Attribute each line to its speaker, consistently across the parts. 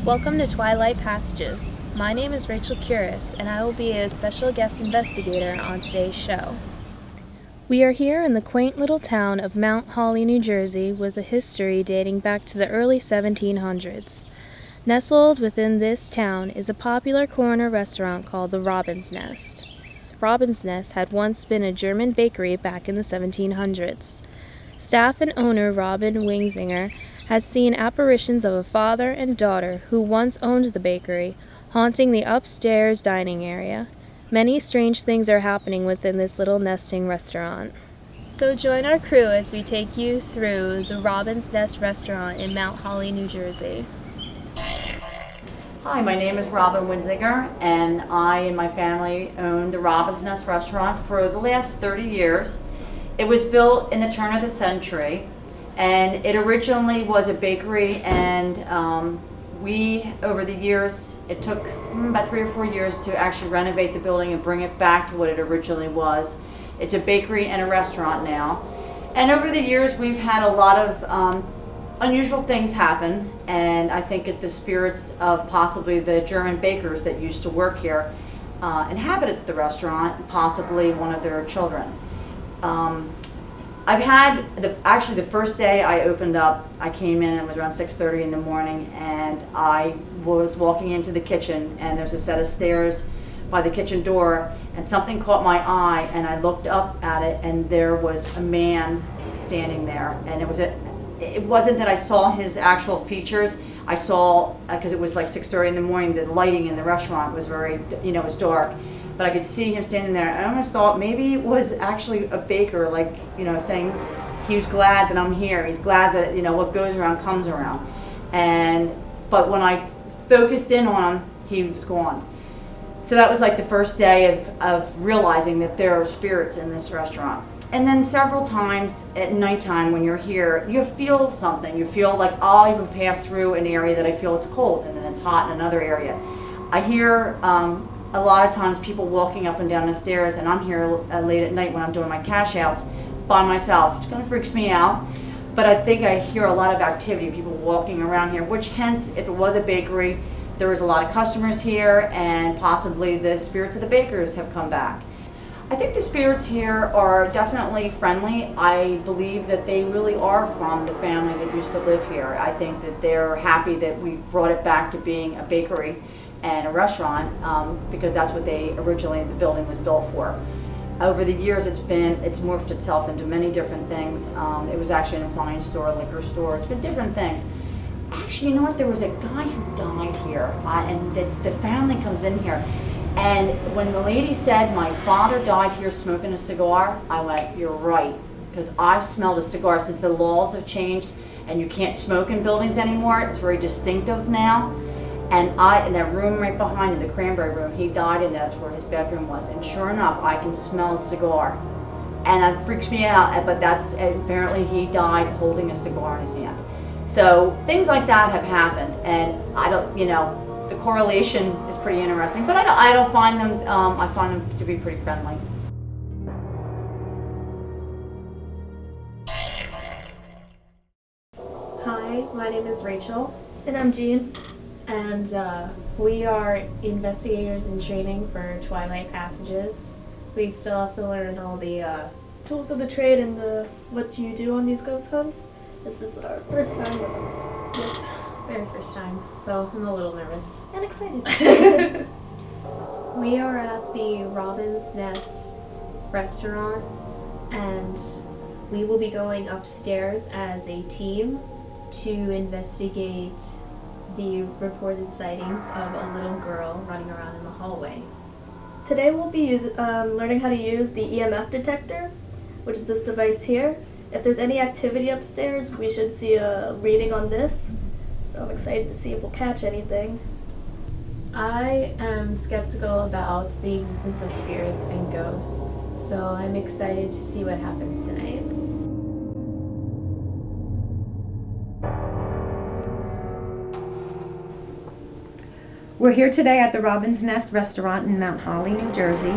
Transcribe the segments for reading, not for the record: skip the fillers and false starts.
Speaker 1: Welcome to Twilight Passages. My name is Rachel Kuras, and I will be a special guest investigator on today's show. We are here in the quaint little town of Mount Holly, New Jersey, with a history dating back to the early 1700s. Nestled within this town is a popular corner restaurant called the Robin's Nest. Robin's Nest had once been a German bakery back in the 1700s. Staff and owner Robin Zinwinger has seen apparitions of a father and daughter who once owned the bakery, haunting the upstairs dining area. Many strange things are happening within this little nesting restaurant. So join our crew as we take you through the Robin's Nest restaurant in Mount Holly, New Jersey.
Speaker 2: Hi, my name is Robin Zinwinger, and I and my family own the Robin's Nest restaurant for the last 30 years. It was built in the turn of the century, and it originally was a bakery, and we, over the years, it took about 3 or 4 years to actually renovate the building and bring it back to what it originally was. It's a bakery and a restaurant now. And over the years, we've had a lot of unusual things happen, and I think the spirits of possibly the German bakers that used to work here inhabited the restaurant, possibly one of their children. I've had, actually the first day I opened up, I came in, it was around 6:30 in the morning, and I was walking into the kitchen, and there's a set of stairs by the kitchen door, and something caught my eye, and I looked up at it, and there was a man standing there, and it wasn't that I saw his actual features. I saw, because it was like 6:30 in the morning, the lighting in the restaurant was very, it was dark. But I could see him standing there. I almost thought maybe it was actually a baker, like, saying he was glad that I'm here. He's glad that, what goes around comes around. But when I focused in on him, he was gone. So that was like the first day of realizing that there are spirits in this restaurant. And then several times at nighttime when you're here, you feel something. You feel like I'll even pass through an area that I feel it's cold, and then it's hot in another area. I hear a lot of times people walking up and down the stairs, and I'm here late at night when I'm doing my cash outs by myself, which kind of freaks me out. But I think I hear a lot of activity, people walking around here, which hence, if it was a bakery, there was a lot of customers here, and possibly the spirits of the bakers have come back. I think the spirits here are definitely friendly. I believe that they really are from the family that used to live here. I think that they're happy that we brought it back to being a bakery and a restaurant, because that's what the building was built for. Over the years, it's morphed itself into many different things. It was actually an appliance store, a liquor store. It's been different things. Actually, you know what? There was a guy who died here, and the family comes in here. And when the lady said, my father died here smoking a cigar, I went, you're right, because I've smelled a cigar since the laws have changed and you can't smoke in buildings anymore. It's very distinctive now. And in that room right behind, in the cranberry room, he died, and that's where his bedroom was. And sure enough, I can smell a cigar. And it freaks me out, but apparently he died holding a cigar in his hand. So things like that have happened, and I don't, the correlation is pretty interesting, but I don't find them, I find them to be pretty friendly.
Speaker 1: Hi, my name is Rachel,
Speaker 3: And I'm Jeanne.
Speaker 1: and we are investigators in training for Twilight Passages. We still have to learn all the
Speaker 3: Tools of the trade and what you do on these ghost hunts. This is our first time. Yep.
Speaker 1: very first time, so I'm a little nervous.
Speaker 3: And excited.
Speaker 1: We are at the Robin's Nest restaurant, and we will be going upstairs as a team to investigate the reported sightings of a little girl running around in the hallway.
Speaker 3: Today we'll be learning how to use the EMF detector, which is this device here. If there's any activity upstairs, we should see a reading on this. So I'm excited to see if we'll catch anything.
Speaker 1: I am skeptical about the existence of spirits and ghosts, so I'm excited to see what happens tonight.
Speaker 4: We're here today at the Robin's Nest restaurant in Mount Holly, New Jersey,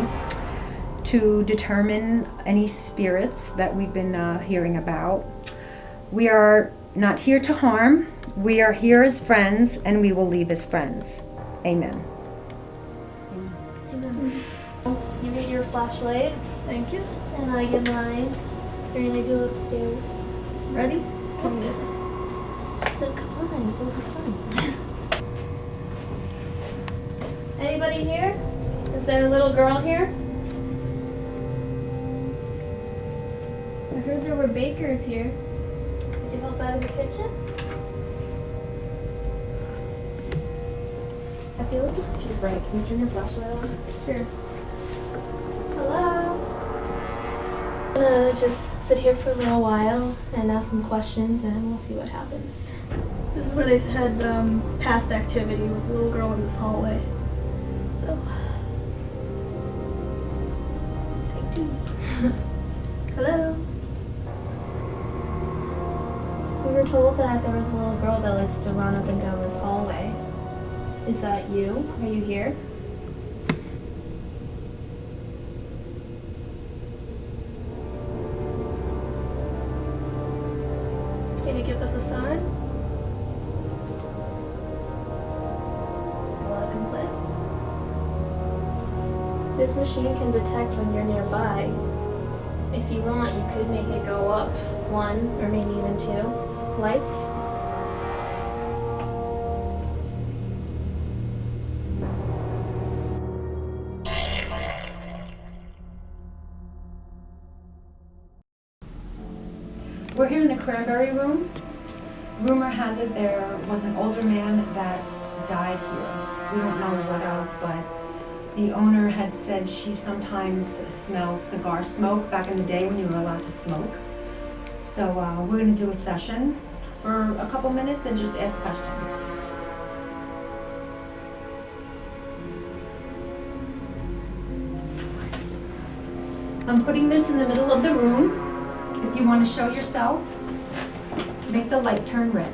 Speaker 4: to determine any spirits that we've been hearing about. We are not here to harm. We are here as friends, and we will leave as friends. Amen.
Speaker 1: Amen. You get your flashlight,
Speaker 3: Thank you.
Speaker 1: and I get mine. We're gonna go upstairs.
Speaker 3: Ready?
Speaker 1: Come with us. So come on, it'll be fun. Anybody here? Is there a little girl here? I heard there were bakers here. Could you help out in the kitchen? I feel like it's too bright. Can you turn your flashlight on?
Speaker 3: Sure.
Speaker 1: Hello? I'm gonna just sit here for a little while and ask some questions and we'll see what happens.
Speaker 3: This is where they had past activity. It was a little girl in this hallway. So. Take two. Hello?
Speaker 1: We were told that there was a little girl that likes to run up and down this hallway. Is that you? Are you here?
Speaker 3: Can you give us a sign? Well, I can play.
Speaker 1: This machine can detect when you're nearby. If you want, you could make it go up one or maybe even two flights.
Speaker 4: We're here in the cranberry room. Rumor has it there was an older man that died here. We don't know what of, but the owner had said she sometimes smells cigar smoke back in the day when you were allowed to smoke. So we're going to do a session for a couple minutes and just ask questions. I'm putting this in the middle of the room. If you want to show yourself, make the light turn red.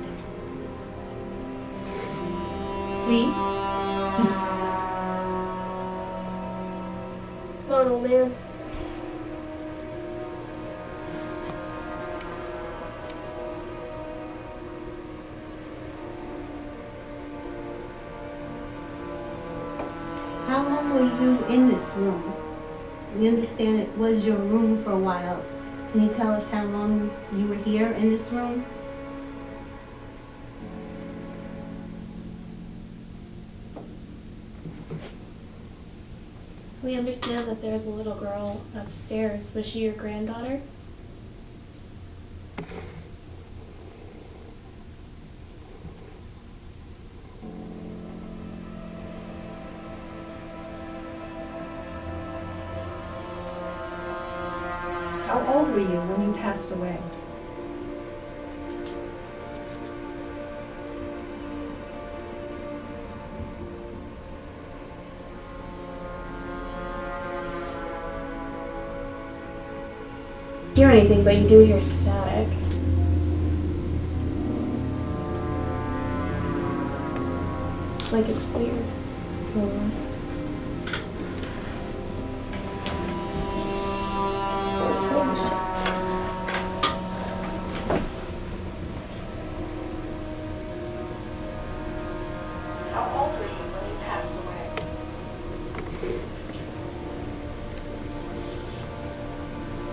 Speaker 4: Please.
Speaker 1: Come on, old man.
Speaker 5: How long were you in this room? We understand it was your room for a while. Can you tell us how long you were here in this room?
Speaker 1: We understand that there's a little girl upstairs. Was she your granddaughter?
Speaker 4: How old were you when you passed away?
Speaker 1: Hear anything, but you do hear static. Like it's weird.
Speaker 4: How old were you when you passed away?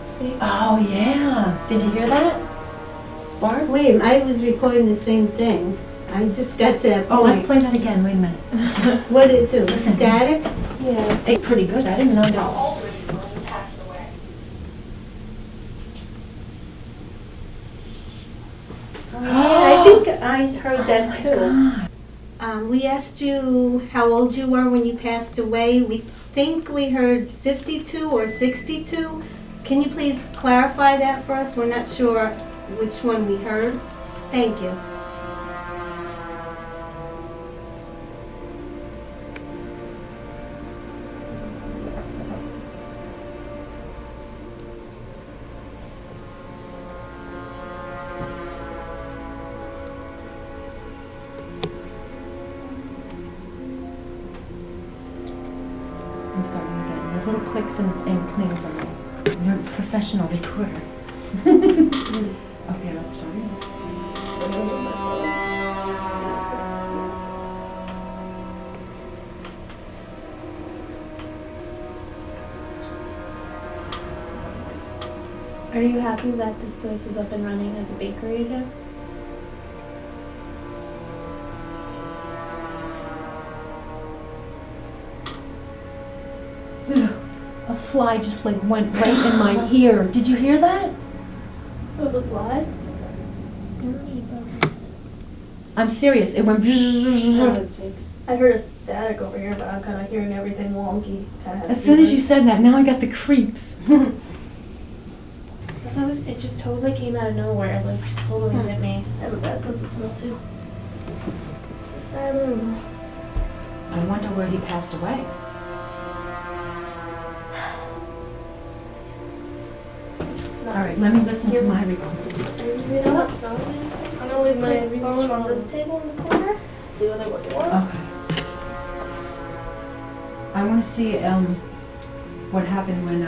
Speaker 1: See?
Speaker 4: Oh, yeah. Did you hear that? Barb?
Speaker 5: Wait, I was recording the same thing. I just got to that point.
Speaker 4: Oh, let's play that again. Wait a minute.
Speaker 5: What did it do?
Speaker 4: Listen.
Speaker 5: Static?
Speaker 1: Yeah.
Speaker 4: It's pretty good. I didn't know that. How old were you when you passed away?
Speaker 5: Yeah, I think I heard that too.
Speaker 4: God.
Speaker 5: We asked you how old you were when you passed away. We think we heard 52 or 62. Can you please clarify that for us? We're not sure which one we heard. Thank you.
Speaker 4: I'm starting again. There's little clicks and clings on there. You're a professional recorder. Okay, let's start again.
Speaker 3: remove myself.
Speaker 1: Are you happy that this place is up and running as a bakery again?
Speaker 4: A fly just like went right in my ear. Did you hear that?
Speaker 3: Oh, the fly?
Speaker 4: I'm serious. It went.
Speaker 3: I heard a static over here, but I'm kind of hearing everything wonky.
Speaker 4: As soon as you said that, now I got the creeps.
Speaker 1: It just totally came out of nowhere, like just totally hit me.
Speaker 3: I have a bad sense of smell too. Asylum.
Speaker 4: I wonder where he passed away. All right, let me listen to my report.
Speaker 3: You know what smells? I'm gonna leave my phone on this table in the corner. Do whatever you want.
Speaker 4: Okay. I want to see what happened when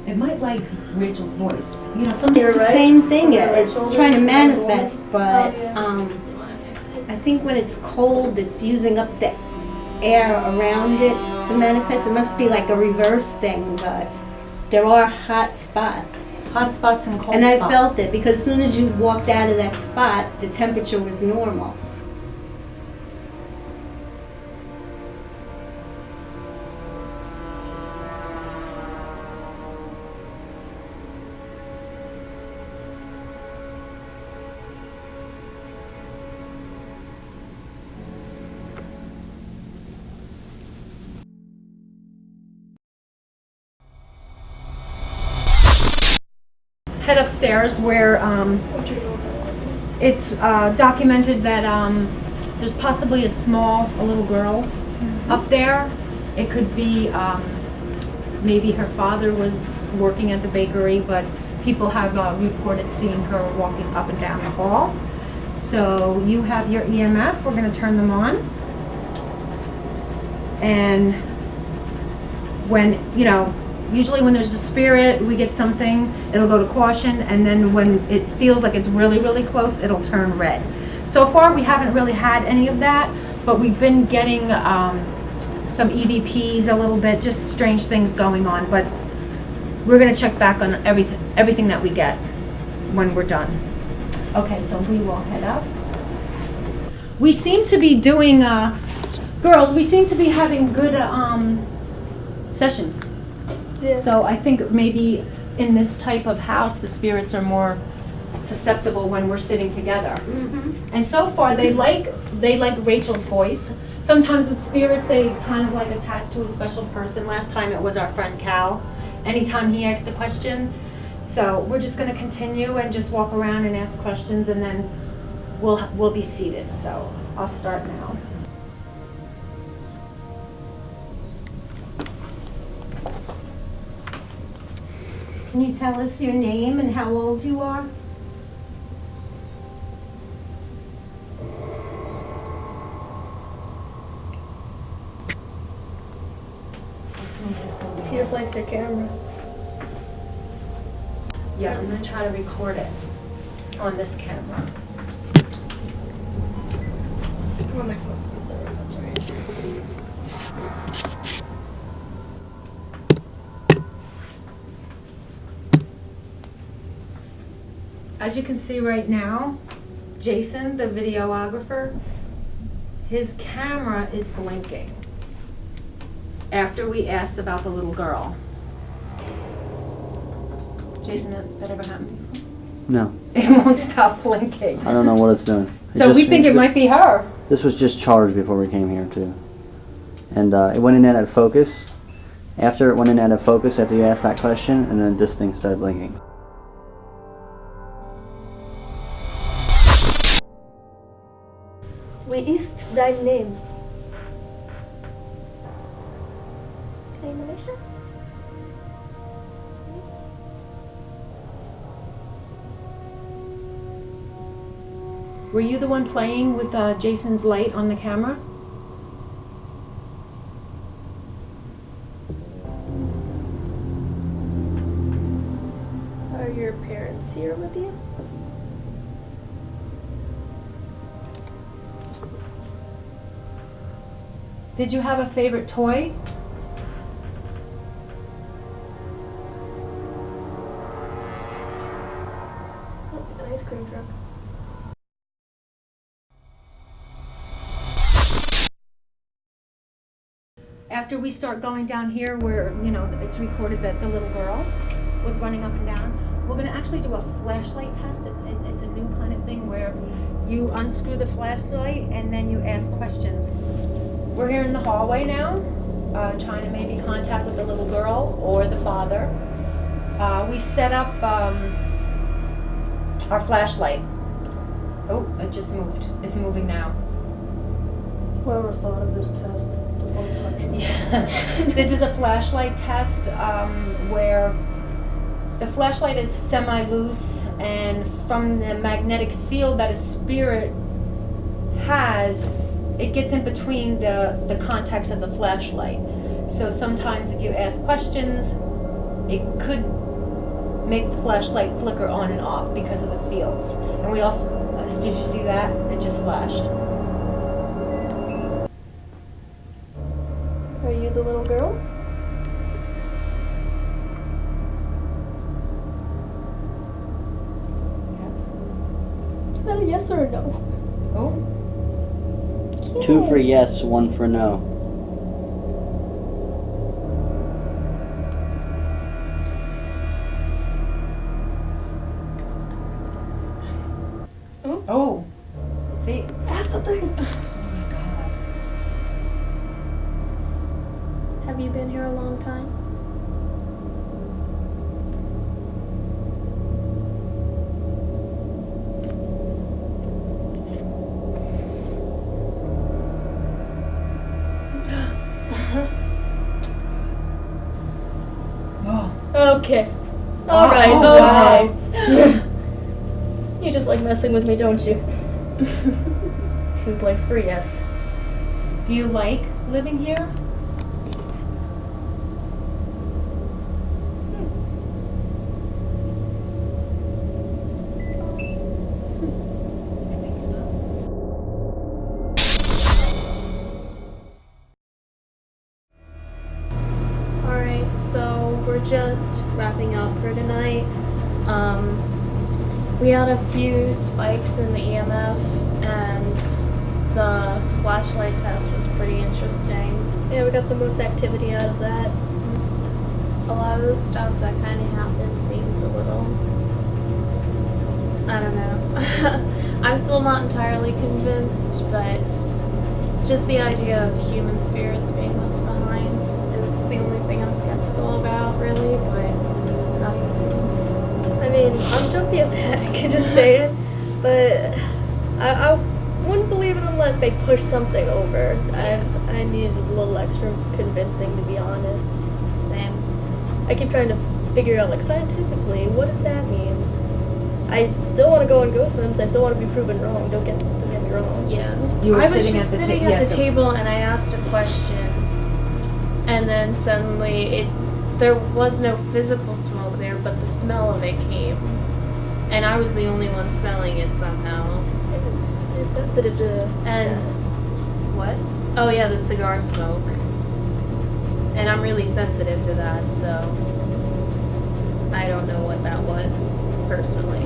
Speaker 4: it might like Rachel's voice. You know, something.
Speaker 5: It's the
Speaker 3: right.
Speaker 5: same thing.
Speaker 3: Yeah,
Speaker 5: It's
Speaker 3: Rachel's
Speaker 5: trying to
Speaker 3: voice,
Speaker 5: manifest, but
Speaker 3: Oh, yeah.
Speaker 5: I think when it's cold, it's using up the air around it to manifest. It must be like a reverse thing, but there are hot spots.
Speaker 4: Hot spots and cold
Speaker 5: And
Speaker 4: spots.
Speaker 5: I felt it because as soon as you walked out of that spot, the temperature was normal.
Speaker 4: Head upstairs where it's documented that there's possibly a little girl up there. It could be maybe her father was working at the bakery, but people have reported seeing her walking up and down the hall. So you have your EMF. We're going to turn them on. And when, you know, usually when there's a spirit, we get something, it'll go to caution, and then when it feels like it's really, really close, it'll turn red. So far, we haven't really had any of that, but we've been getting some EVPs a little bit, just strange things going on, but we're gonna check back on everything that we get when we're done. Okay, so we will head up. We seem to be doing, girls, we seem to be having good sessions.
Speaker 3: Yeah.
Speaker 4: So I think maybe in this type of house, the spirits are more susceptible when we're sitting together. And so far, they like Rachel's voice. Sometimes with spirits, they kind of like attach to a special person. Last time it was our friend Cal. Anytime he asked a question. So we're just going to continue and just walk around and ask questions, and then we'll be seated. So I'll start now.
Speaker 5: Can you tell us your name and how old you are?
Speaker 3: She just likes her camera.
Speaker 4: Yeah, I'm going to try to record it on this camera.
Speaker 3: Oh, my phone's not there. That's right.
Speaker 4: As you can see right now, Jason, the videographer, his camera is blinking after we asked about the little girl. Jason, that ever happened before?
Speaker 6: No,
Speaker 4: It won't stop blinking.
Speaker 6: I don't know what it's doing.
Speaker 4: So we think it might be her.
Speaker 6: This was just charged before we came here too, and it went in and out of focus. After it went in and out of focus, after you asked that question, and then this thing started blinking.
Speaker 3: Wie ist dein Name? Name Malaysia?
Speaker 4: Were you the one playing with Jason's light on the camera?
Speaker 3: Are your parents here with you?
Speaker 4: Did you have a favorite toy?
Speaker 3: Oh, an ice cream truck.
Speaker 4: After we start going down here where, you know, it's recorded that the little girl was running up and down, we're gonna actually do a flashlight test. It's a new kind of thing where you unscrew the flashlight and then you ask questions. We're here in the hallway now, trying to maybe contact with the little girl or the father. We set up our flashlight. Oh, it just moved. It's moving now.
Speaker 3: Whoever thought of this test.
Speaker 4: Yeah. This is a flashlight test where the flashlight is semi-loose, and from the magnetic field that a spirit has, it gets in between the contacts of the flashlight. So sometimes if you ask questions, it could make the flashlight flicker on and off because of the fields. And we also, did you see that? It just flashed.
Speaker 3: Are you the little girl? Is that a yes or a no?
Speaker 4: Oh,
Speaker 6: 2 for yes, 1 for no.
Speaker 4: oh, see?
Speaker 3: Ask something.
Speaker 4: Oh my God.
Speaker 1: Have you been here a long time?
Speaker 4: Oh.
Speaker 3: Okay. Alright,
Speaker 4: Oh,
Speaker 3: okay. You just like messing with me, don't you? 2 blanks for yes.
Speaker 4: Do you like living here? I think so.
Speaker 1: Alright, so we're just wrapping up for tonight. We had a few spikes in the EMF, and the flashlight test was pretty interesting.
Speaker 3: Yeah, we got the most activity out of that.
Speaker 1: A lot of the stuff that kind of happened seemed a little, I don't know. I'm still not entirely convinced, but just the idea of human spirits being left behind is the only thing I'm skeptical about, really, but
Speaker 3: I mean, I'm jumpy as heck, just saying, but I wouldn't believe it unless they push something over. I need a little extra convincing, to be honest.
Speaker 1: same.
Speaker 3: I keep trying to figure out, like, scientifically, what does that mean? I still want to go on ghost hunts. I still want to be proven wrong. Don't get me wrong.
Speaker 1: Yeah.
Speaker 4: You were
Speaker 1: I was
Speaker 4: sitting
Speaker 1: just
Speaker 4: at the
Speaker 1: sitting
Speaker 4: table.
Speaker 1: at the table and I asked a question, and then suddenly there was no physical smoke there, but the smell of it came. And I was the only one smelling it somehow.
Speaker 3: You're sensitive to
Speaker 1: And
Speaker 3: that.
Speaker 1: what? Oh yeah, the cigar smoke. And I'm really sensitive to that, so I don't know what that was, personally.